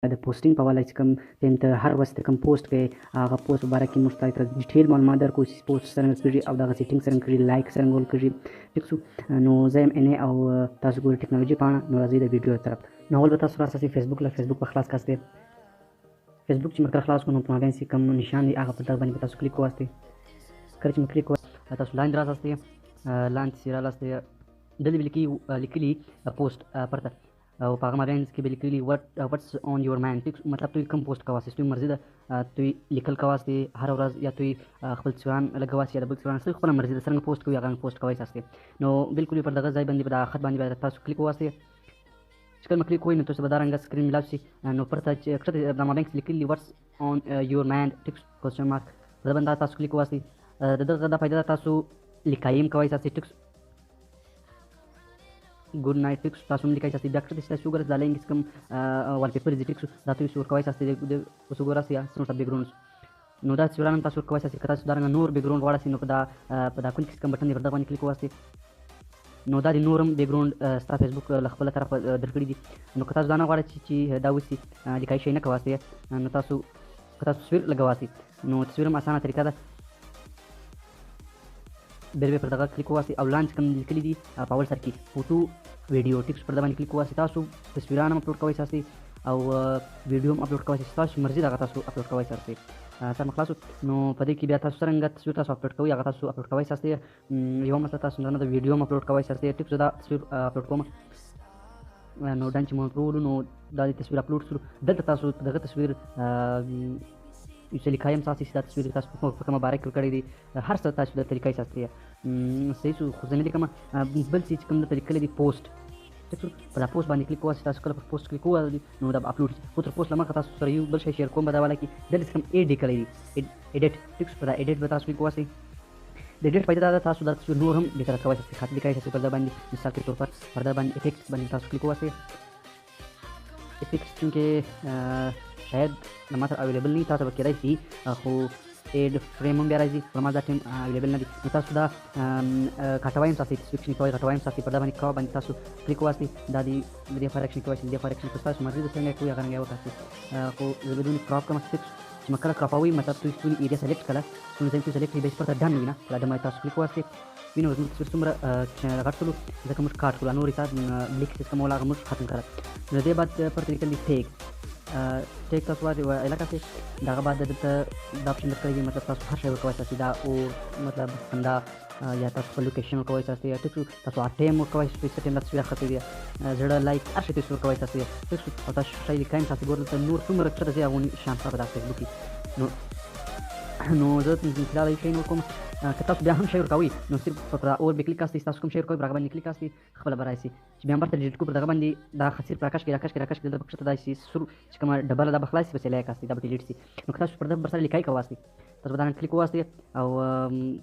د پوسټینګ په حواله چې کوم ته هر وخت کوم پوسټ کوي هغه پوسټ په باره کې موږ تاسو ته ډیټیل معلومات درکړو چې پوسټ څرنګه کړي او دغه سیټینګ څرنګه کړي لایک څرنګه ورکړي ټیک شو. نو زه یم ان او تاسو ګورئ ټیکنالوژي پاڼه. نو راځئ د ویډیو طرف. نو اول به تاسو راسئ فیسبوک له فیسبوک په خلاص کاستئ. فیسبوک چې مکر خلاص کو نو په مابین کې کوم نشان دی هغه په دغه باندې تاسو کلیک واسطه. کله چې کلیک واسطه تاسو لاندې راځئ. لاندې سیرا لاسته دلته لیکلي پوسټ پرته او په هغه مابین کې به لیکلي واتس اون یور ماینډ. مطلب دوی کوم پوسټ کواسئ دوی مرضي ده دوی لیکل کواسئ هر ورځ یا دوی خپل تصویران لګواسئ یا د بل تصویران سره خپله مرضي ده څرنګه پوسټ کوي هغه پوسټ کوی تاسو. نو بالکل پر دغه ځای باندې په دغه خط باندې تاسو کلیک وواسئ. چې کله کلیک کوئ نو تاسو به دا رنګه سکرین ملاو شي. نو پرته چې کښته د مابین کې لیکلي واتس اون یور ماینډ ټیک کوېسچن مارک په دې باندې تاسو کلیک وواسئ. دغه دا فایده تاسو لیکایم کوی تاسو ټیک ګډ نایټ ټیکس تاسو هم لیکای تاسو بیا کړئ چې تاسو وګورئ دا لینک کوم وال پیپر دې ټیکس دا تاسو ورکوي تاسو دې اوس وګورئ یا څنګه بیکګراوند نو دا څوران تاسو ورکوي تاسو کړئ دا نور بیکګراوند واړه سي نو په دا کوم کوم بٹن دی ورته باندې کلیک واسي. نو دا د نورم بیکګراوند ستا فیسبوک له خپل طرف درکړي دي. نو که تاسو دا نه غواړئ چې دا وسی لیکای شي نه کواسي نو تاسو تصویر لګواسي. نو تصویر هم اسانه طریقه ده. بیا پر دغه کلیک وواسئ او لاندې کوم لیکلي دي په اول سر کې فوټو ویډیو ټیکس پر دغه باندې کلیک وواسئ. تاسو تصویران هم اپلوډ کوی تاسو او ویډیو هم اپلوډ کوی تاسو مرضي دغه تاسو اپلوډ کوی تاسو. سم خلاص نو په دې کې بیا تاسو څنګه تصویر تاسو اپلوډ کوئ هغه تاسو اپلوډ کوی تاسو. یو مثلا تاسو نه د ویډیو هم اپلوډ کوی تاسو ټیکس دا تصویر اپلوډ کوم. نو دا چې مونږ ټول نو دا تصویر اپلوډ شو دلته تاسو دغه تصویر یو څه لیکایم تاسو چې تصویر تاسو په کومه باره کې کړی دي هر څه تاسو د طریقې سره صحیح شو. خو زه نه لیکم بل څه چې کوم د طریقې دی پوسټ ټیک شو. په دا پوسټ باندې کلیک وواسئ. تاسو کله په پوسټ کلیک ووهئ نو دا اپلوډ شي. خو تر پوسټ لمخه تاسو سره یو بل شی شیر کوم په دا والا کې دلته کوم ایډ کړی دی ایډیټ ټیک په دا ایډیټ به تاسو کلیک وواسئ. د ایډیټ فایده دا ده تاسو دا تصویر نور هم بهتر کولی شئ. خط لیکای شئ پر دا باندې مثال کے طور پر پر دا باندې افیکټس باندې تاسو کلیک وواسئ. افیکټس چونکې شاید د ما سره اویلیبل نه تاسو به کېدای شي خو ایډ فریم هم بیا راځي پر ما دا ټایم اویلیبل نه دي. نو تاسو دا کټوای هم ساتئ تصویر کوئ کټوای هم ساتئ پر دا باندې کاو باندې تاسو کلیک وواسئ. دا د دې فارکشن کوئ دې فارکشن کوئ تاسو مرضي د څنګه کوئ هغه رنګ وتاسئ. خو زه بدون کراپ کوم چې ما کله کراپوي مطلب تاسو ټول ایریا سلیکټ کړه نو ځین چې سلیکټ به پرته ډن وینه دا د ما تاسو کلیک وواسئ. وینو زموږ تصویر څومره غټ کړو ځکه موږ کاټ کړو نور حساب لیک سیستم ولا موږ ختم کړه. نو دې بعد پر طریقې دی ټیګ ټیک تاسو واده علاقه کې دغه بعد د اپشن درکړي مطلب تاسو هر شی ورکوي تاسو دا او مطلب خندا یا تاسو په لوکیشن ورکوي تاسو یا تاسو ټایم ورکوي چې ټایم تاسو راخته دي زړه لایک هر شی تاسو ورکوي تاسو او تاسو شی لیکایم تاسو ګورئ نور څومره کړه چې هغه شان په فیسبوک نو زه مثال شي نو کوم که تاسو بیا هم شی ورکوي نو صرف پر اور به کلیک کاستئ تاسو کوم شی ورکوي برابر باندې کلیک کاستئ خپل برایسي چې بیا هم پر ډیلیټ کو پر دغه باندې دا خسیر پرکاش کې د بکشته دای شي سر چې کومه ډبل دا بخلاصي په لای کاستئ دا به ډیلیټ شي. نو که تاسو پر دغه سره لیکای کواسئ تاسو باندې کلیک وواسئ او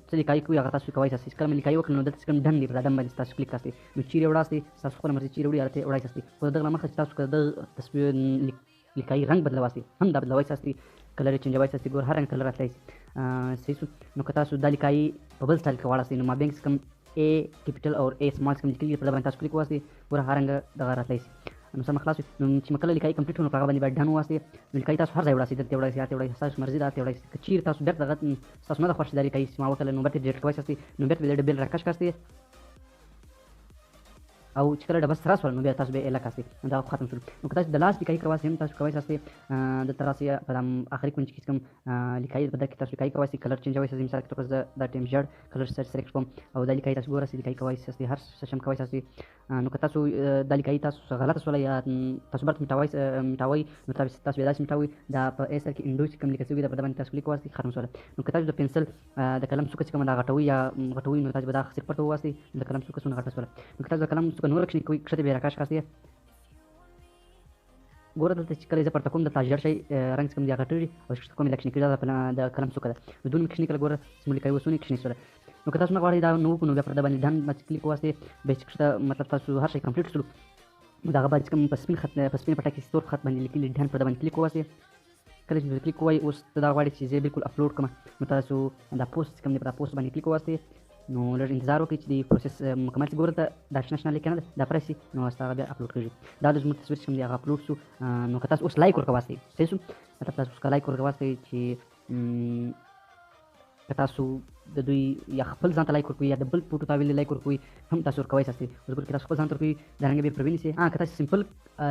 څه لیکای کوي هغه تاسو کوی تاسو کله لیکای وکړئ نو دلته کوم ډن دی پر دغه باندې تاسو کلیک کاستئ نو چیرې وړاستئ تاسو خپل مرزي چیرې وړي راته وړای تاسو خو دغه مخه تاسو د تصویر لیکای رنگ بدلواسئ هم دا بدلوي تاسو کلر چینجوي تاسو ګور هر رنگ کلر راتلی صحیح شو. نو که تاسو دا لیکای په بل سټایل کې واړاستئ نو ما بینکس کوم A capital or A small کوم لیکلي په باندې تاسو کلیک وواسئ ګور هر رنگ دغه راتلی شي. نو سم خلاص نو چې مکله لیکای کمپلیټ ونه هغه باندې باید ډن وواسئ. نو لیکای تاسو هر ځای وړاستئ دلته وړاستئ یا وړاستئ تاسو مرزي دا وړاستئ که چیرې تاسو بیرته دغه تاسو نه د خوښ داري کوي چې ما وکړل نو بیرته ډیلیټ کوی تاسو نو بیرته ډبل راکش کاستئ او چې کله ډبل سره سول نو بیا تاسو به اله کاستئ دا ختم شو. نو که تاسو د لاس لیکای کواسئ هم تاسو کوی تاسو د تراسي په اخري کونج کې کوم لیکای په دغه کې تاسو لیکای کواسئ کلر چینجوي تاسو مثال کې تاسو دا ټیم جړ کلر سلیکټ کوم او دا لیکای تاسو ګورئ لیکای کوی تاسو هر سیستم کوی تاسو. نو که تاسو دا لیکای تاسو غلط سول یا تاسو برت میټاوي نو تاسو به داسې میټاوي دا په ایسر کې انډو چې کوم لیکل شوی دا په باندې تاسو کلیک واسئ ختم شول. نو که تاسو د پنسل د قلم څوک چې کوم دا غټوي یا غټوي نو تاسو به دا خسر پټو واسئ د قلم څوک څونه غټ شول. نو که تاسو د قلم څوک نور کښنی کوي کښته به راکاش کاستئ ګوره دلته چې کله زه پرته کوم د تاجر شي رنګ کوم دی غټوي او چې کوم لکشنی کړه د قلم څوک ده نو دون کښنی کله ګوره سم لیکای وسونی کښنی سره. نو که تاسو نه غواړئ دا نو په نو بیا پر د باندې ډن مچ کلیک واسئ به چې مطلب تاسو هر شی کمپلیټ شول نو دا بعد کوم په سپین خط په سپین پټه کې ستور خط باندې لیکلي ډن پر د باندې کلیک واسئ. کله چې کلیک وای اوس دا غواړي چې زه بالکل اپلوډ کړم نو تاسو دا پوسټ کوم دی پر پوسټ باندې کلیک واسئ نو لږ انتظار وکړئ چې د پروسس مکمل شي. ګوره دا شنه شنه لیکنه ده دا پرس شي نو ستا هغه بیا اپلوډ کېږي. دا د زموږ تصویر چې کوم دی هغه اپلوډ شو. نو که تاسو اوس لایک ورکړه واستئ صحیح شو. مطلب تاسو اوس که لایک ورکړه واستئ چې که تاسو د دوی یا خپل ځان ته لایک ورکوئ یا د بل فوټو ته لایک ورکوئ هم تاسو ورکوئ ساسي. اوس ګوره که تاسو خپل ځان ته ورکوئ دارنګه بیا پرې ونیسئ. که تاسو سمپل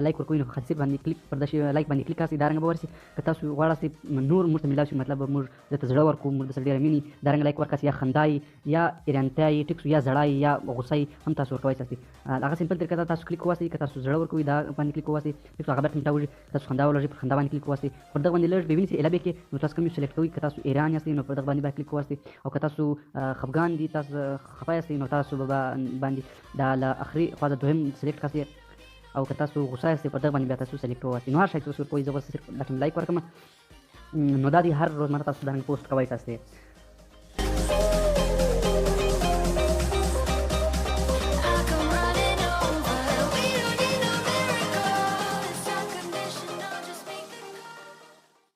لایک ورکوئ نو خاصې باندې کلیک پر داسې لایک باندې کلیک کاسئ دارنګه به ورسي. که تاسو غواړئ نور موږ ته ملاو شي مطلب موږ درته زړه ورکړو موږ درسره ډېره مینې دارنګه لایک ورکاسئ یا خندا یا ایرانتیا یې ټیک شو یا ژړا یا غوسه هم تاسو ورکوئ ساسي. هغه سمپل طریقه ده تاسو کلیک وواسئ. که تاسو زړه ورکوئ دا باندې کلیک وواسئ ټیک شو هغه بیا ټمټه وږي. که تاسو خندا ولرئ پر خندا باندې کلیک وواسئ. پر دغه باندې لږ بیا ونیسئ اله بیا کې نو تاسو کوم یو سلیکټ کوئ. که تاسو ایران یاستئ نو پر دغه باندې باید کلیک وواسئ. او که تاسو خفګان دي تاسو خفه یاستئ نو تاسو به باندې دا له اخري خوا د دویم سلیکټ کاسئ. او که تاسو غوسه یاستئ پر دغه باندې بیا تاسو سلیکټ وواسئ. نو هر شی چې اوس ورکوئ زه به صرف لکه لایک ورکړم. نو دا دی هر روزمره تاسو دارنګه پوسټ کوئ تاسو